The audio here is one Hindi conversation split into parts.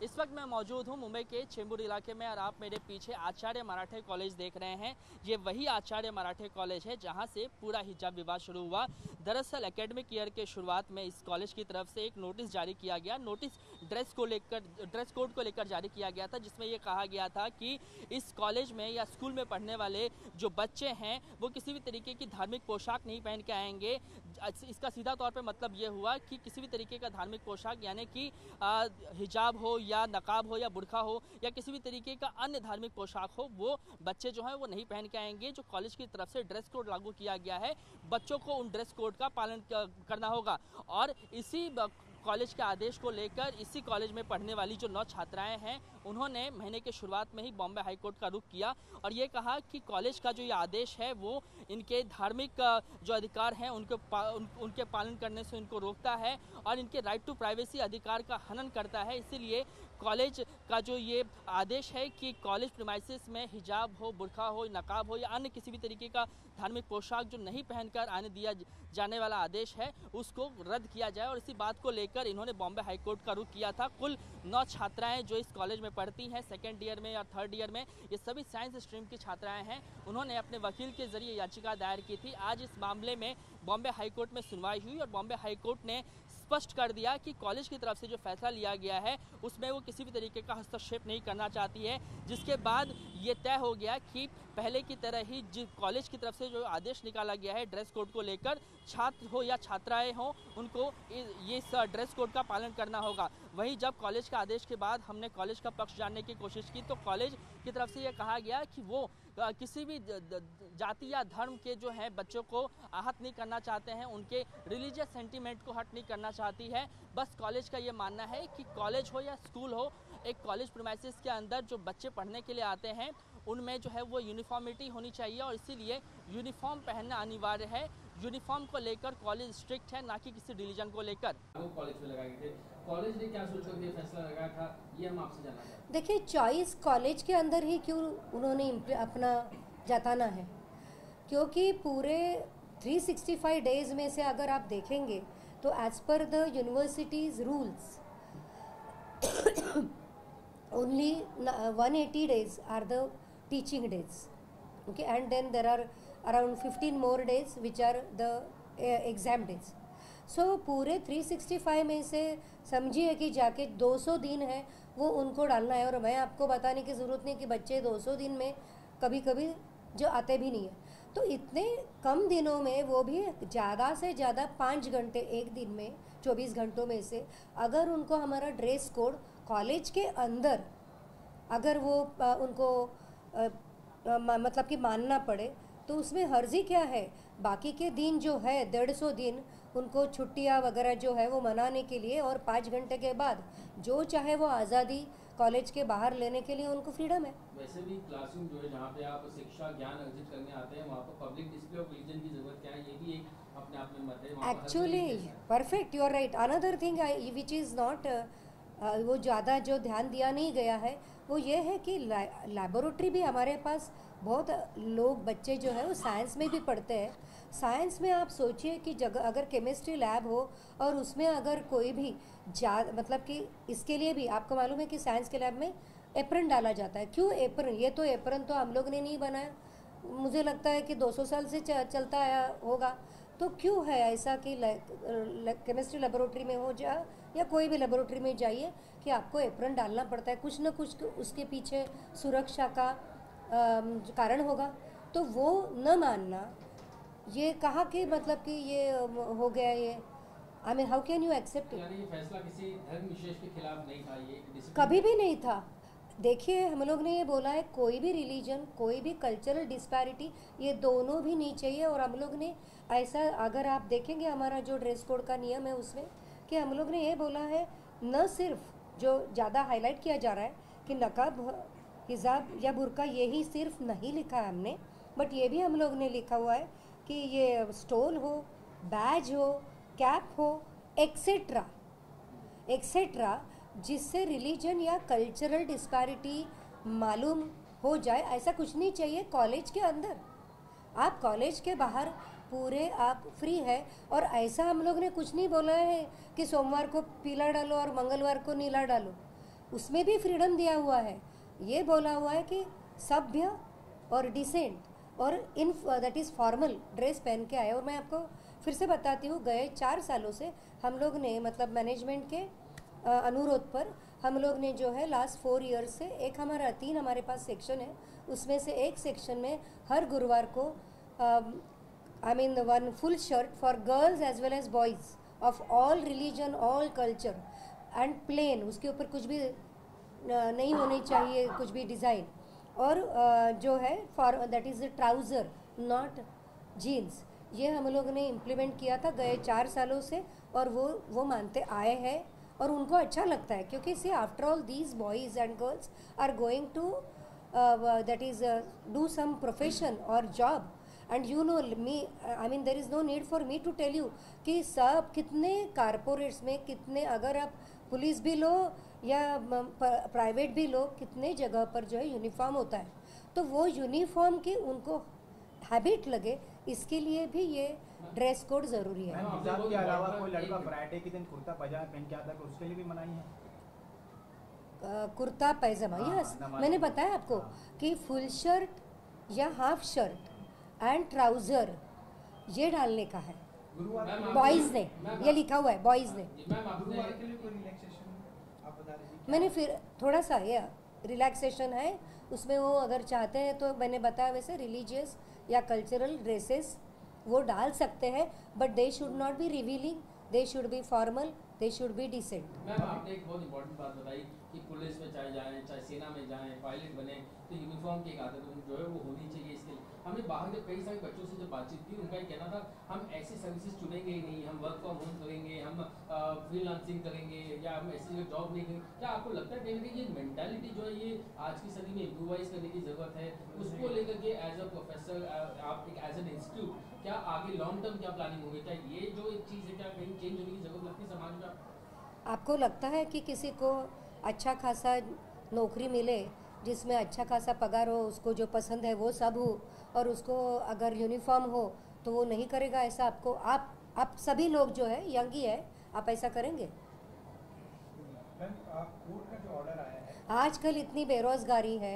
इस वक्त मैं मौजूद हूं मुंबई के चेंबूर इलाके में और आप मेरे पीछे आचार्य मराठे कॉलेज देख रहे हैं। ये वही आचार्य मराठे कॉलेज है जहां से पूरा हिजाब विवाद शुरू हुआ। दरअसल एकेडमिक ईयर के शुरुआत में इस कॉलेज की तरफ से एक नोटिस जारी किया गया। नोटिस ड्रेस कोड को लेकर जारी किया गया था, जिसमें ये कहा गया था कि इस कॉलेज में या स्कूल में पढ़ने वाले जो बच्चे हैं वो किसी भी तरीके की धार्मिक पोशाक नहीं पहन के आएंगे। इसका सीधा तौर पे मतलब ये हुआ कि किसी भी तरीके का धार्मिक पोशाक यानी कि हिजाब हो या नकाब हो या बुर्का हो या किसी भी तरीके का अन्य धार्मिक पोशाक हो, वो बच्चे जो हैं वो नहीं पहन के आएंगे। जो कॉलेज की तरफ से ड्रेस कोड लागू किया गया है, बच्चों को उन ड्रेस कोड का पालन करना होगा। और इसी कॉलेज के आदेश को लेकर इसी कॉलेज में पढ़ने वाली जो 9 छात्राएं हैं, उन्होंने महीने के शुरुआत में ही बॉम्बे हाई कोर्ट का रुख किया और ये कहा कि कॉलेज का जो ये आदेश है वो इनके धार्मिक जो अधिकार हैं उनके पालन करने से इनको रोकता है और इनके राइट टू प्राइवेसी अधिकार का हनन करता है। इसीलिए कॉलेज का जो ये आदेश है कि कॉलेज प्रीमाइसेस में हिजाब हो, बुर्का हो, नकाब हो या अन्य किसी भी तरीके का धार्मिक पोशाक जो नहीं पहनकर आने दिया जाने वाला आदेश है, उसको रद्द किया जाए। और इसी बात को लेकर इन्होंने बॉम्बे हाई कोर्ट का रुख किया था। कुल 9 छात्राएं जो इस कॉलेज में पढ़ती हैं, सेकेंड ईयर में या थर्ड ईयर में, ये सभी साइंस स्ट्रीम की छात्राएं हैं। उन्होंने अपने वकील के जरिए याचिका दायर की थी। आज इस मामले में बॉम्बे हाई कोर्ट में सुनवाई हुई और बॉम्बे हाई कोर्ट ने स्पष्ट कर दिया कि कॉलेज की तरफ से जो फैसला लिया गया है उसमें वो किसी भी तरीके का हस्तक्षेप नहीं करना चाहती है। जिसके बाद ये तय हो गया कि पहले की तरह ही कॉलेज की तरफ से जो आदेश निकाला गया है ड्रेस कोड को लेकर, छात्र हो या छात्राएं हो, उनको ये ड्रेस कोड का पालन करना होगा। वहीं जब कॉलेज का आदेश के बाद हमने कॉलेज का पक्ष जानने की कोशिश की तो कॉलेज की तरफ से ये कहा गया कि वो किसी भी जाति या धर्म के जो हैं बच्चों को आहत नहीं करना चाहते हैं, उनके रिलीजियस सेंटीमेंट को हर्ट नहीं करना चाहती है। बस कॉलेज का ये मानना है कि कॉलेज हो या स्कूल हो, एक कॉलेज प्रीमाइसेस के अंदर जो बच्चे पढ़ने के लिए आते हैं उनमें जो है वो यूनिफॉर्मिटी होनी चाहिए और इसीलिए यूनिफॉर्म पहनना अनिवार्य है। यूनिफॉर्म को लेकर कॉलेज स्ट्रिक्ट है, ना कि किसी रिलीजन को लेकर। कॉलेज में लगाए गए थे, कॉलेज ने क्या सोचकर ये फैसला लगाया था, ये हम आपसे जानना चाहते हैं। देखिए, चॉइस कॉलेज के अंदर ही क्यों उन्होंने अपना जताना है, क्योंकि पूरे 365 डेज में से अगर आप देखेंगे तो as per the universities rules only 180 days are the teaching days, okay, and then there are around 15 more days which are the exam days. So पूरे 365 में से समझिए कि जाके 200 दिन है वो उनको डालना है। और मैं आपको बताने की ज़रूरत नहीं कि बच्चे 200 दिन में कभी कभी जो आते भी नहीं है, तो इतने कम दिनों में वो भी ज़्यादा से ज़्यादा 5 घंटे एक दिन में 24 घंटों में से अगर उनको हमारा ड्रेस कोड कॉलेज के अंदर अगर वो उनको मतलब कि मानना पड़े तो उसमें हर्जी क्या है। बाकी के दिन जो है 150 दिन उनको छुट्टियां वगैरह जो है वो मनाने के लिए और 5 घंटे के बाद जो चाहे वो आज़ादी कॉलेज के बाहर लेने के लिए उनको फ्रीडम है। वैसे भी क्लासरूम जो है जहाँ पे आप शिक्षा ज्ञान अर्जित करने आते हैं वहाँ पर पब्लिक डिस्प्ले ऑफ रिलीजन की जरूरत क्या है, ये भी एक अपने आप में मत है। Actually perfect, you are right. Another thing which is not वो ज़्यादा जो ध्यान दिया नहीं गया है वो ये है कि लैबोरेटरी भी हमारे पास बहुत लोग बच्चे जो है वो साइंस में भी पढ़ते हैं। साइंस में आप सोचिए कि जगह अगर केमिस्ट्री लैब हो और उसमें अगर कोई भी मतलब कि इसके लिए भी आपको मालूम है कि साइंस के लैब में एप्रन डाला जाता है। क्यों एप्रन? ये तो एप्रन तो हम लोग ने नहीं बनाया, मुझे लगता है कि 200 साल से चलता आया होगा। तो क्यों है ऐसा कि केमिस्ट्री लेबोरेटरी में हो जा या कोई भी लेबोरेटरी में जाइए कि आपको एप्रन डालना पड़ता है, कुछ ना कुछ उसके पीछे सुरक्षा का कारण होगा। तो वो न मानना, ये कहा कि मतलब कि ये हो गया, ये I mean how can you accept? यानी ये फैसला किसी धर्म विशेष के खिलाफ नहीं था, ये कभी भी नहीं था। देखिए, हम लोग ने ये बोला है कोई भी रिलीजन, कोई भी कल्चरल डिस्पैरिटी, ये दोनों भी नहीं चाहिए। और हम लोग ने ऐसा, अगर आप देखेंगे हमारा जो ड्रेस कोड का नियम है उसमें कि हम लोग ने ये बोला है, न सिर्फ जो ज़्यादा हाईलाइट किया जा रहा है कि नकाब, हिजाब या बुर्का, यही सिर्फ नहीं लिखा है हमने, बट ये भी हम लोग ने लिखा हुआ है कि ये स्टोल हो, बैज हो, कैप हो, एक्सेट्रा एक्सेट्रा, जिससे रिलीजन या कल्चरल डिस्पैरिटी मालूम हो जाए। ऐसा कुछ नहीं चाहिए कॉलेज के अंदर। आप कॉलेज के बाहर पूरे आप फ्री है। और ऐसा हम लोग ने कुछ नहीं बोला है कि सोमवार को पीला डालो और मंगलवार को नीला डालो। उसमें भी फ्रीडम दिया हुआ है। ये बोला हुआ है कि सभ्य और डिसेंट और in that is formal dress पहन के आए। और मैं आपको फिर से बताती हूँ, गए 4 सालों से हम लोग ने मतलब मैनेजमेंट के अनुरोध पर हम लोग ने जो है लास्ट 4 ईयर्स से एक हमारा 3 हमारे पास सेक्शन है, उसमें से एक सेक्शन में हर गुरुवार को I mean one full shirt for girls as well as boys of all religion all culture and plain, उसके ऊपर कुछ भी नहीं होनी चाहिए, कुछ भी डिज़ाइन। और जो है for that is trouser not jeans, ये हम लोग ने इम्प्लीमेंट किया था गए 4 सालों से और वो मानते आए हैं और उनको अच्छा लगता है। क्योंकि see after all these boys and girls are going to that is do some profession और job and you know me I mean there is no need for me to tell you कि सब कितने कारपोरेट्स में कितने, अगर आप पुलिस भी लो या प्राइवेट भी लो, कितने जगह पर जो है यूनिफॉर्म होता है। तो वो यूनिफॉर्म की उनको हैबिट लगे, इसके लिए भी ये ड्रेस कोड ज़रूरी है। हिजाब के अलावा कोई लड़का फ्राइडे के दिन कुर्ता पैजामा पहन के आता है, उसके लिए भी मनाही है? कुर्ता पैजामा, यस, मैंने बताया आपको कि फुल शर्ट या हाफ शर्ट एंड ट्राउज़र ये डालने का है बॉयज़ ने, ये लिखा हुआ है बॉयज़ ने। मैंने फिर थोड़ा सा ये रिलैक्सेशन है उसमें, वो अगर चाहते हैं तो मैंने बताया वैसे रिलीजियस या कल्चरल ड्रेसेस वो डाल सकते हैं, but they should not be revealing, they should be formal, they should be decent. Ma'am आपने एक बहुत इंपॉर्टेंट बात बताई कि पुलिस में चाहे जाएं, चाहे सेना में जाएं, पायलट बने, तो यूनिफॉर्म की एक आदत जो है वो होनी चाहिए। इसके लिए हमने बाहर के कई सारे बच्चों से जब बातचीत की, उनका ये कहना था हम ऐसी सर्विसेज चुनेंगे ही नहीं, हम वर्क फ्रॉम होम करेंगे, हम फ्रीलांसिंग करेंगे या हम ऐसी जगह जॉब नहीं करेंगे। क्या आपको लगता है कहीं ना कहीं ये मेंटालिटी जो है ये आज की सदी में इम्प्रूवाइज करने की ज़रूरत है? उसको लेकर के एज अ प्रोफेसर आप एक एज एन इंस्टीट्यूट क्या आगे लॉन्ग टर्म क्या प्लानिंग होगी? क्या ये जो एक चीज़ है क्या कहीं चेंज होने की ज़रूरत लगती है समाज में? आपको लगता है कि किसी को अच्छा खासा नौकरी मिले जिसमें अच्छा खासा पगार हो, उसको जो पसंद है वो सब हो, और उसको अगर यूनिफॉर्म हो तो वो नहीं करेगा? ऐसा आपको आप सभी लोग जो है यंग ही है, आप ऐसा करेंगे? कोर्ट का जो ऑर्डर आया है, आजकल इतनी बेरोजगारी है,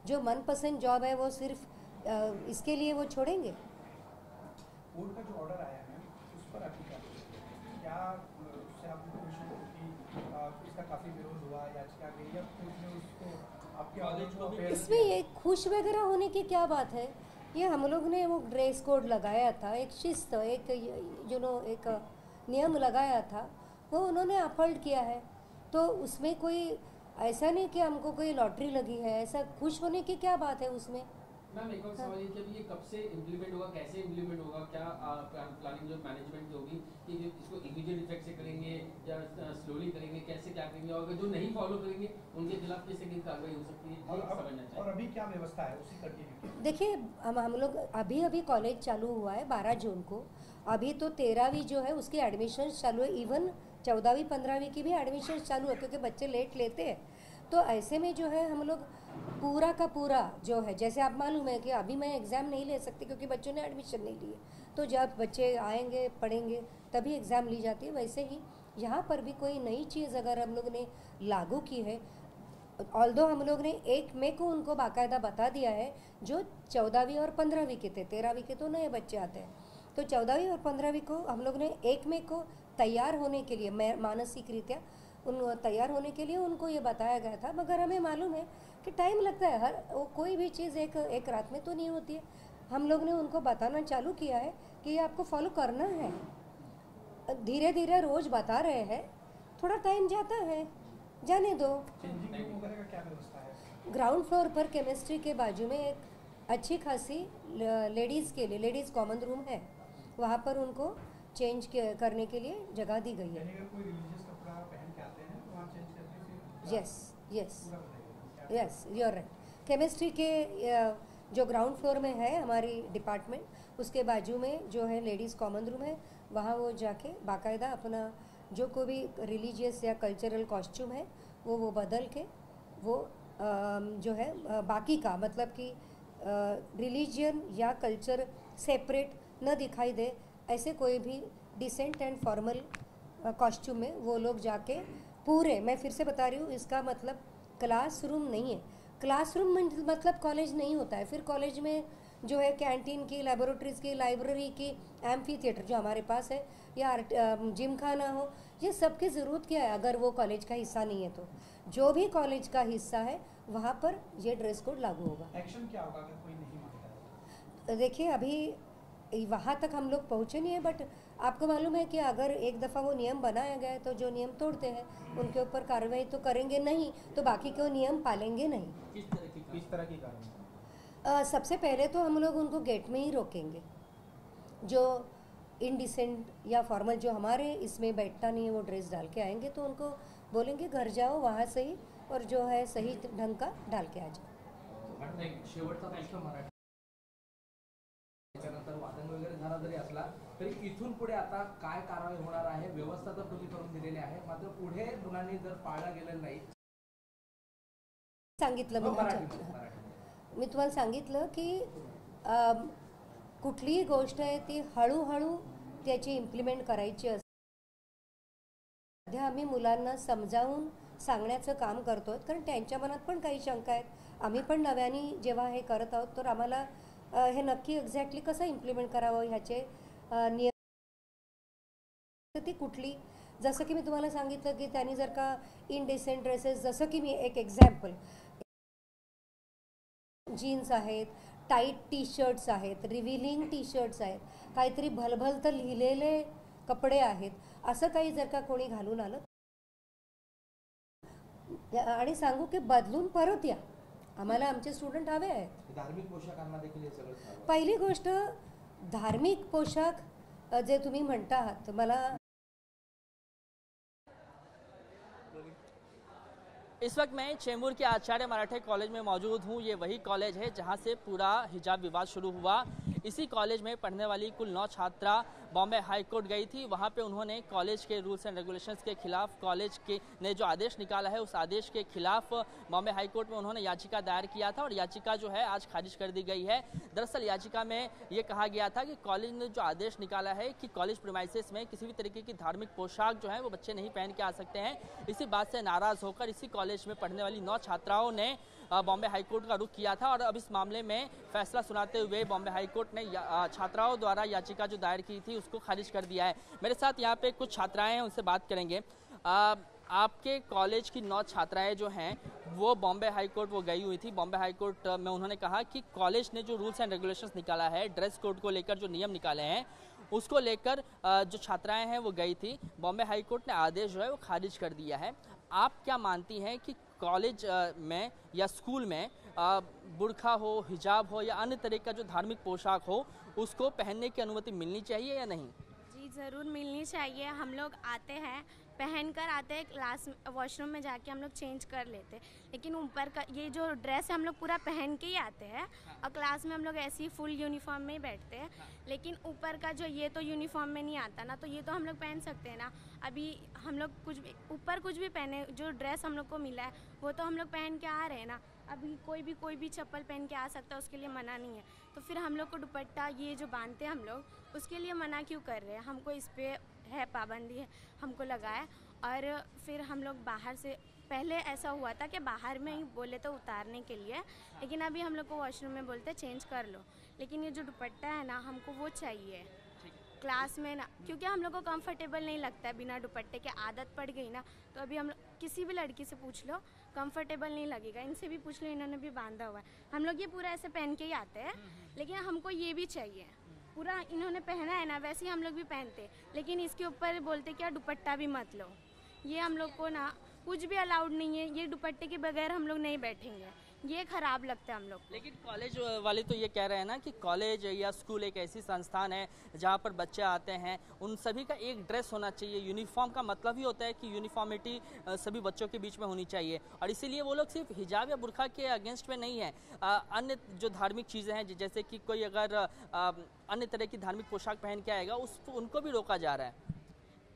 जो मनपसंद जॉब है वो सिर्फ इसके लिए वो छोड़ेंगे? कोर्ट का जो ऑर्डर आया है उस पर आपकी क्या उससे आपको खुश हो कि इसका काफ़ी विरोध हुआ, याचिका गई, या कोर्ट ने उसको आपके आदेश को फेल? इसमें ये खुश वगैरह होने की क्या बात है? ये हम लोग ने वो ड्रेस कोड लगाया था, एक शिस्त, एक एक नियम लगाया था, वो उन्होंने अपहोल्ड किया है। तो उसमें कोई ऐसा नहीं कि हमको कोई लॉटरी लगी है, ऐसा खुश होने की क्या बात है उसमें? मैम एक और सवाल ये कि अभी ये कब से इम्प्लीमेंट होगा, कैसे इम्प्लीमेंट होगा? क्या प्लानिंग जो मैनेजमेंट की होगी कि इसको इमीडिएट इफेक्ट से करेंगे या स्लोली करेंगे, कैसे क्या करेंगे? और जो नहीं फॉलो करेंगे उनके खिलाफ किस तरह की कार्रवाई हो सकती है, समझना चाहिए। और अभी क्या व्यवस्था है उसी कंटिन्यू? देखिए, हम लोग अभी कॉलेज चालू हुआ है 12 जून को, अभी तो 13वीं जो है उसकी एडमिशन चालू है, इवन 14वीं 15वीं की भी एडमिशन चालू है, क्योंकि बच्चे लेट लेते हैं। तो ऐसे में जो है हम लोग पूरा का पूरा जो है, जैसे आप मालूम है कि अभी मैं एग्ज़ाम नहीं ले सकती क्योंकि बच्चों ने एडमिशन नहीं लिए, तो जब बच्चे आएंगे पढ़ेंगे तभी एग्ज़ाम ली जाती है। वैसे ही यहाँ पर भी कोई नई चीज़ अगर हम लोग ने लागू की है, ऑल्दो हम लोग ने 1 मई को उनको बाकायदा बता दिया है, जो 14वीं और 15वीं के थे, 13वीं के तो नए बच्चे आते हैं, तो 14वीं और 15वीं को हम लोग ने 1 मई को तैयार होने के लिए मानसिक रीत्या तैयार होने के लिए उनको ये बताया गया था। मगर हमें मालूम है कि टाइम लगता है, कोई भी चीज़ एक रात में तो नहीं होती है। हम लोग ने उनको बताना चालू किया है कि ये आपको फॉलो करना है, धीरे धीरे रोज़ बता रहे हैं, थोड़ा टाइम जाता है, जाने दो। चेंजिंग वगैरह का क्या व्यवस्था है? ग्राउंड फ्लोर पर केमिस्ट्री के बाजू में एक अच्छी खासी लेडीज़ के लिए लेडीज़ कॉमन रूम है, वहाँ पर उनको चेंज करने के लिए जगह दी गई है। कोई रिलीजियस कपड़ा पहन के आते हैं तो वहाँ चेंज करते हैं? Yes you are right. Chemistry के जो ग्राउंड फ्लोर में है हमारी डिपार्टमेंट, उसके बाजू में जो है लेडीज़ कॉमन रूम है, वहाँ वो जाके बाकायदा अपना जो कोई भी रिलीजियस या कल्चरल कॉस्ट्यूम है वो बदल के वो जो है बाकी का मतलब कि रिलीजियन या कल्चर सेपरेट न दिखाई दे, ऐसे कोई भी डिसेंट एंड फॉर्मल कॉस्ट्यूम में वो लोग जाके पूरे, मैं फिर से बता रही हूँ, इसका मतलब क्लासरूम नहीं है। क्लासरूम मतलब कॉलेज नहीं होता है। फिर कॉलेज में जो है कैंटीन की, लेबोरेटरीज की, लाइब्रेरी की, एम्फी थिएटर जो हमारे पास है, या जिम खाना हो, ये सब की ज़रूरत क्या है अगर वो कॉलेज का हिस्सा नहीं है? तो जो भी कॉलेज का हिस्सा है वहाँ पर ये ड्रेस कोड लागू होगा। एक्शन क्या होगा अगर कोई नहीं मानता है? तो देखिए, अभी वहाँ तक हम लोग पहुँचे नहीं है, बट आपको मालूम है कि अगर एक दफ़ा वो नियम बनाया गया है तो जो नियम तोड़ते हैं उनके ऊपर कार्रवाई तो करेंगे नहीं, तो बाकी के नियम पालेंगे नहीं। किस तरह की कार्रवाई? सबसे पहले तो हम लोग उनको गेट में ही रोकेंगे। जो इनडिसेंट या फॉर्मल जो हमारे इसमें बैठता नहीं है वो ड्रेस डाल के आएंगे तो उनको बोलेंगे घर जाओ वहाँ से ही, और जो है सही ढंग का डाल के आ जाओ। शेवटचा प्रश्न मराठी त्याच्यानंतर वादंग वगैरे झाला जरी असला तरी इथून पुढे आता काय कारवाई होणार आहे? व्यवस्था तर तुम्ही करून दिलेली आहे, मात्र पुढे मुलांनी जर पाळलं गेलं नाही, सांगितलं मी तुम्हाला सांगितलं की कुठलीही गोष्ट आहे ती हळूहळू त्याची इम्प्लिमेंट करायची असते। सध्या आम्ही मुलांना समजावून सांगण्याचं काम करतो, कारण त्यांच्या मनात पण काही शंका आहेत। आम्ही पण नव्याने जेव्हा हे करत आहोत तर आम्हाला हे नक्की एक्झॅक्टली कसं इम्प्लिमेंट करावं ह्याचे नियम ती कुठली, जसं की मी तुम्हाला सांगितलं की त्यांनी जर का इनडिसेंट ड्रेसेस, जसं की मी एक एक्झॅम्पल, जीन्स आहेत, टाईट टी शर्ट्स आहेत, रिव्हिलिंग टी शर्ट्स आहेत, काहीतरी भलभल तर लिहिलेले कपडे आहेत, असं काही जर का कोणी घालून आलं आणि सांगू की बदलून परत या, आम्हाला आमचे स्टुडंट हवे आहेत। धार्मिक पोशाखांना देखील हे सगळं पहिली गोष्ट, धार्मिक पोशाख जे तुम्ही म्हणता आहात, मला इस वक्त मैं चेंबूर के आचार्य मराठे कॉलेज में मौजूद हूँ। ये वही कॉलेज है जहाँ से पूरा हिजाब विवाद शुरू हुआ। इसी कॉलेज में पढ़ने वाली कुल 9 छात्रा बॉम्बे हाई कोर्ट गई थी। वहाँ पे उन्होंने कॉलेज के रूल्स एंड रेगुलेशंस के खिलाफ, कॉलेज के ने जो आदेश निकाला है उस आदेश के खिलाफ बॉम्बे हाई कोर्ट में उन्होंने याचिका दायर किया था, और याचिका जो है आज खारिज कर दी गई है। दरअसल याचिका में ये कहा गया था कि कॉलेज ने जो आदेश निकाला है कि कॉलेज प्रीमाइसेस में किसी भी तरीके की धार्मिक पोशाक जो है वो बच्चे नहीं पहन के आ सकते हैं। इसी बात से नाराज होकर इसी कॉलेज में पढ़ने वाली 9 छात्राओं ने बॉम्बे हाई कोर्ट का रुख किया था, और अब इस मामले में फैसला सुनाते हुए बॉम्बे हाई कोर्ट ने छात्राओं द्वारा याचिका जो दायर की थी उसको खारिज कर दिया है। मेरे साथ यहाँ पे कुछ छात्राएं हैं, उनसे बात करेंगे। आपके कॉलेज की 9 छात्राएं जो हैं वो बॉम्बे हाई कोर्ट वो गई हुई थी। बॉम्बे हाई कोर्ट में उन्होंने कहा कि कॉलेज ने जो रूल्स एंड रेगुलेशंस निकाला है, ड्रेस कोड को लेकर जो नियम निकाले हैं उसको लेकर जो छात्राएं हैं वो गई थी। बॉम्बे हाई कोर्ट ने आदेश जो है वो खारिज कर दिया है। आप क्या मानती हैं कि कॉलेज में या स्कूल में बुर्का हो, हिजाब हो या अन्य तरह का जो धार्मिक पोशाक हो उसको पहनने की अनुमति मिलनी चाहिए या नहीं? जी ज़रूर मिलनी चाहिए। हम लोग आते हैं, पहन कर आते हैं, क्लास वॉशरूम में जाके हम लोग चेंज कर लेते हैं, लेकिन ऊपर का ये जो ड्रेस है हम लोग पूरा पहन के ही आते हैं, और क्लास में हम लोग ऐसे ही फुल यूनिफॉर्म में ही बैठते हैं। लेकिन ऊपर का जो ये तो यूनिफॉर्म में नहीं आता ना, तो ये तो हम लोग पहन सकते हैं ना। अभी हम लोग कुछ भी ऊपर कुछ भी पहने, जो ड्रेस हम लोग को मिला है वो तो हम लोग पहन के आ रहे हैं ना। अभी कोई भी चप्पल पहन के आ सकता है, उसके लिए मना नहीं है। तो फिर हम लोग को दुपट्टा ये जो बांधते हैं हम लोग, उसके लिए मना क्यों कर रहे हैं? हमको इस पर है पाबंदी है, हमको लगा है। और फिर हम लोग बाहर से, पहले ऐसा हुआ था कि बाहर में ही बोले तो उतारने के लिए, लेकिन अभी हम लोग को वॉशरूम में बोलते चेंज कर लो। लेकिन ये जो दुपट्टा है ना, हमको वो चाहिए क्लास में ना, क्योंकि हम लोग को कंफर्टेबल नहीं लगता है बिना दुपट्टे के। आदत पड़ गई ना, तो अभी हम किसी भी लड़की से पूछ लो कंफर्टेबल नहीं लगेगा। इनसे भी पूछ लो, इन्होंने भी बांधा हुआ है। हम लोग ये पूरा ऐसे पहन के ही आते हैं, लेकिन हमको ये भी चाहिए। पूरा इन्होंने पहना है ना, वैसे ही हम लोग भी पहनते, लेकिन इसके ऊपर बोलते क्या दुपट्टा भी मत लो। ये हम लोग को ना कुछ भी अलाउड नहीं है, ये दुपट्टे के बगैर हम लोग नहीं बैठेंगे, ये खराब लगता है हम लोग। लेकिन कॉलेज वाले तो ये कह रहे हैं ना कि कॉलेज या स्कूल एक ऐसी संस्थान है जहाँ पर बच्चे आते हैं, उन सभी का एक ड्रेस होना चाहिए। यूनिफॉर्म का मतलब ही होता है कि यूनिफॉर्मिटी सभी बच्चों के बीच में होनी चाहिए, और इसीलिए वो लोग सिर्फ हिजाब या बुर्का के अगेंस्ट में नहीं है। अन्य जो धार्मिक चीज़ें हैं, जैसे कि कोई अगर अन्य तरह की धार्मिक पोशाक पहन के आएगा उनको भी रोका जा रहा है।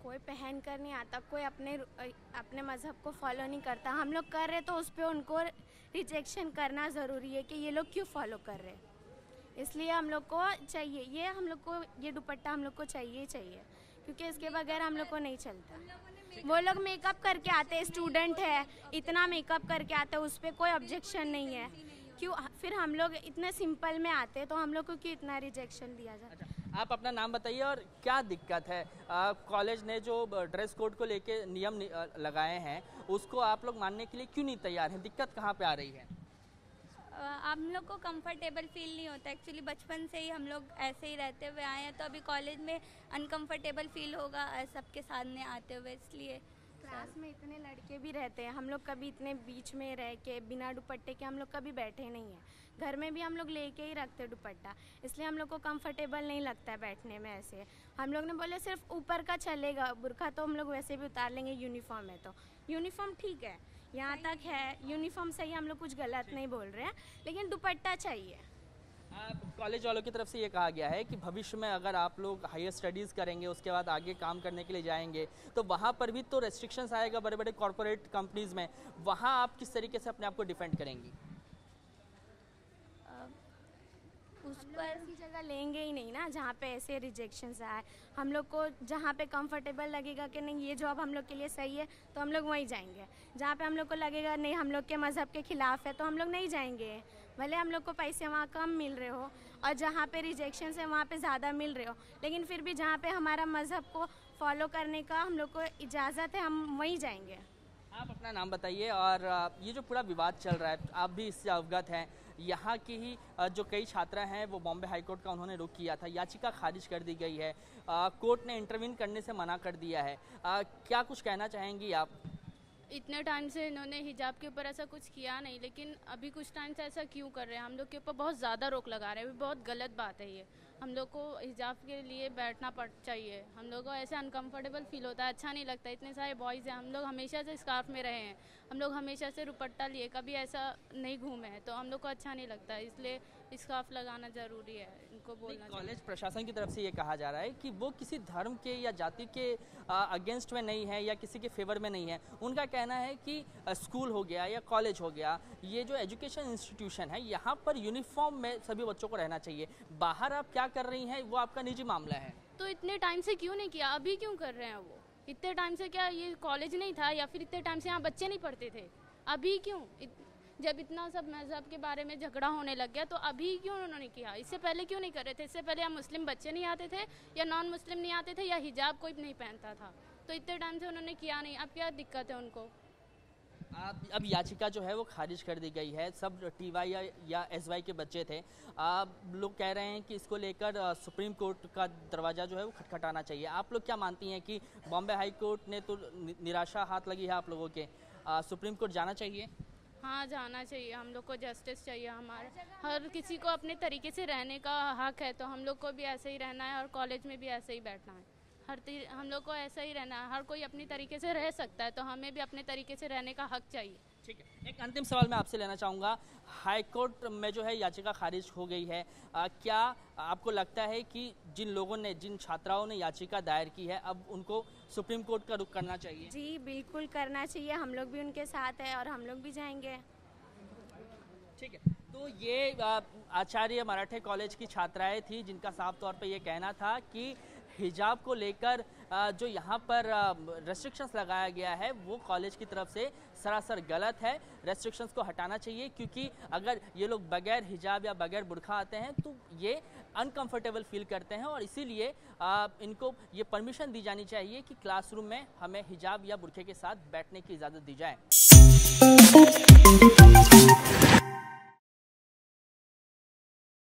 कोई पहन कर नहीं आता, कोई अपने मज़हब को फॉलो नहीं करता। हम लोग कर रहे तो उस पर उनको रिजेक्शन करना ज़रूरी है कि ये लोग क्यों फॉलो कर रहे हैं। इसलिए हम लोग को चाहिए ये, हम लोग को ये दुपट्टा हम लोग को चाहिए ही चाहिए, क्योंकि इसके बगैर हम लोग को नहीं चलता। वो लोग मेकअप करके आते हैं, स्टूडेंट है, इतना मेकअप करके आते हैं, उस पर कोई ऑब्जेक्शन नहीं है। क्यों फिर हम लोग इतने सिंपल में आते हैं तो हम लोग को क्यों इतना रिजेक्शन दिया जाता है? अच्छा, आप अपना नाम बताइए और क्या दिक्कत है? कॉलेज ने जो ड्रेस कोड को लेके नियम लगाए हैं उसको आप लोग मानने के लिए क्यों नहीं तैयार हैं? दिक्कत कहाँ पे आ रही है? हम लोग को कंफर्टेबल फील नहीं होता। एक्चुअली बचपन से ही हम लोग ऐसे ही रहते हुए आए हैं, तो अभी कॉलेज में अनकंफर्टेबल फील होगा सबके सामने आते हुए, इसलिए। क्लास में इतने लड़के भी रहते हैं, हम लोग कभी इतने बीच में रह के बिना दुपट्टे के हम लोग कभी बैठे नहीं हैं। घर में भी हम लोग लेके ही रखते दुपट्टा, इसलिए हम लोग को कंफर्टेबल नहीं लगता है बैठने में ऐसे। हम लोग ने बोले सिर्फ ऊपर का चलेगा, बुर्का तो हम लोग वैसे भी उतार लेंगे, यूनिफॉर्म है तो यूनिफॉर्म ठीक है, यहाँ तक है, यूनिफॉर्म सही, हम लोग कुछ गलत नहीं बोल रहे हैं, लेकिन दुपट्टा चाहिए। कॉलेज वालों की तरफ से ये कहा गया है कि भविष्य में अगर आप लोग हायर स्टडीज़ करेंगे, उसके बाद आगे काम करने के लिए जाएंगे, तो वहाँ पर भी तो रेस्ट्रिक्शंस आएगा बड़े बड़े कॉरपोरेट कंपनीज़ में। वहाँ आप किस तरीके से अपने आप को डिफेंड करेंगी? उस पर ऐसी जगह लेंगे ही नहीं ना जहाँ पे ऐसे रिजेक्शंस आए। हम लोग को जहाँ पे कंफर्टेबल लगेगा कि नहीं ये जॉब हम लोग के लिए सही है तो हम लोग वहीं जाएंगे। जहाँ पे हम लोग को लगेगा नहीं हम लोग के मज़हब के ख़िलाफ़ है तो हम लोग नहीं जाएंगे, भले हम लोग को पैसे वहाँ कम मिल रहे हो और जहाँ पे रिजेक्शंस है वहाँ पे ज़्यादा मिल रहे हो, लेकिन फिर भी जहाँ पे हमारा मज़हब को फॉलो करने का हम लोग को इजाज़त है, हम वहीं जाएंगे। आप अपना नाम बताइए और ये जो पूरा विवाद चल रहा है आप भी इससे अवगत हैं। यहाँ की ही जो कई छात्रा हैं वो बॉम्बे हाई कोर्ट का उन्होंने रुख किया था, याचिका खारिज कर दी गई है, कोर्ट ने इंटरवीन करने से मना कर दिया है। क्या कुछ कहना चाहेंगी आप? इतने टाइम से इन्होंने हिजाब के ऊपर ऐसा कुछ किया नहीं, लेकिन अभी कुछ टाइम से ऐसा क्यों कर रहे हैं? हम लोग के ऊपर बहुत ज़्यादा रोक लगा रहे हैं, बहुत गलत बात है ये। हम लोग को हिजाब के लिए बैठना चाहिए। हम लोग को ऐसे अनकंफर्टेबल फील होता है, अच्छा नहीं लगता। इतने सारे बॉयज़ हैं, हम लोग हमेशा से स्कार्फ में रहे हैं, हम लोग हमेशा से दुपट्टा लिए, कभी ऐसा नहीं घूमे हैं, तो हम लोग को अच्छा नहीं लगता है, इसलिए स्कार्फ लगाना ज़रूरी है। इनको बोलना कॉलेज प्रशासन की तरफ से ये कहा जा रहा है कि वो किसी धर्म के या जाति के अगेंस्ट में नहीं है या किसी के फेवर में नहीं है। उनका कहना है कि स्कूल हो गया या कॉलेज हो गया, ये जो एजुकेशन इंस्टीट्यूशन है यहाँ पर यूनिफॉर्म में सभी बच्चों को रहना चाहिए। बाहर आप क्या कर रही हैं वो आपका निजी मामला है। तो इतने टाइम से क्यों नहीं किया, अभी क्यों कर रहे हैं वो? इतने टाइम से क्या ये कॉलेज नहीं था या फिर इतने टाइम से यहाँ बच्चे नहीं पढ़ते थे? अभी क्यों? जब इतना सब मज़हब के बारे में झगड़ा होने लग गया तो अभी क्यों उन्होंने किया? इससे पहले क्यों नहीं कर रहे थे? इससे पहले या मुस्लिम बच्चे नहीं आते थे या नॉन मुस्लिम नहीं आते थे या हिजाब कोई नहीं पहनता था, तो इतने टाइम से उन्होंने किया नहीं। अब क्या दिक्कत है उनको? अब याचिका जो है वो खारिज कर दी गई है। सब TY या SY के बच्चे थे। लोग कह रहे हैं कि इसको लेकर सुप्रीम कोर्ट का दरवाज़ा जो है वो खटखटाना चाहिए। आप लोग क्या मानती हैं कि बॉम्बे हाई कोर्ट ने तो निराशा हाथ लगी है आप लोगों के, सुप्रीम कोर्ट जाना चाहिए? हाँ, जाना चाहिए। हम लोग को जस्टिस चाहिए। हमारे हर किसी को अपने तरीके से रहने का हक है, तो हम लोग को भी ऐसे ही रहना है और कॉलेज में भी ऐसे ही बैठना है। हम लोग को ऐसा ही रहना है। हर कोई अपनी तरीके से रह सकता है, तो हमें भी अपने तरीके से रहने का हक चाहिए। ठीक है, एक अंतिम सवाल मैं आपसे लेना चाहूँगा। हाई कोर्ट में जो है याचिका खारिज हो गई है, क्या आपको लगता है कि जिन लोगों ने, जिन छात्राओं ने याचिका दायर की है, अब उनको सुप्रीम कोर्ट का रुख करना चाहिए? जी बिल्कुल करना चाहिए, हम लोग भी उनके साथ हैं और हम लोग भी जाएंगे। ठीक है, तो ये आचार्य मराठे कॉलेज की छात्राएं थी जिनका साफ तौर पे ये कहना था कि हिजाब को लेकर जो यहाँ पर रेस्ट्रिक्शंस लगाया गया है वो कॉलेज की तरफ से सरासर गलत है। रेस्ट्रिक्शंस को हटाना चाहिए, क्योंकि अगर ये लोग बगैर हिजाब या बगैर बुर्का आते हैं तो ये अनकंफर्टेबल फील करते हैं और इसीलिए इनको ये परमिशन दी जानी चाहिए कि क्लासरूम में हमें हिजाब या बुर्के के साथ बैठने की इजाज़त दी जाए।